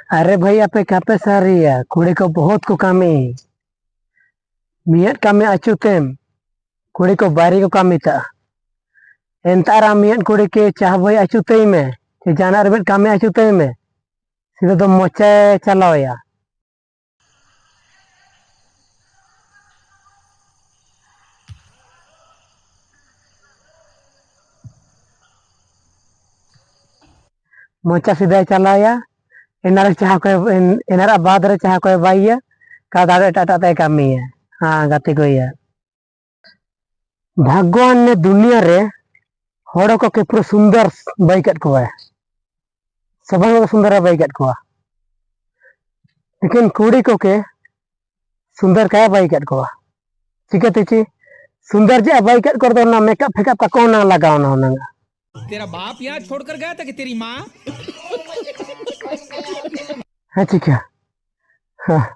अरे भाई आपे कापे सारिया कुड़ी को बहुत को कामी मियत कामी अचुतेम कुड़ी को बारी को कामी ता एंतारा मियत कुड़ी के चाह भाई अचुते में कि जाना रबित कामी अचुते में सीधा तो मोचे चलाओ या मोचा सीधा चलाओ या इनार चाह को इनार बाद रे चाह को बाइया का दाड़े टाटा ते कामी है। हाँ गाती को या भगवान ने दुनिया रे हड़ो को के पूरा सुंदर बाइकट को है सब को सुंदर बाइकट को लेकिन कुड़ी को के सुंदर क्या बाइकट को चिकते ची सुंदर जे बाइकट कर दो ना मेकअप फेकअप का कौन ना लगाओ ना होना तेरा बाप यहाँ छोड़कर गया था कि तेरी माँ? है ठीक है। हाँ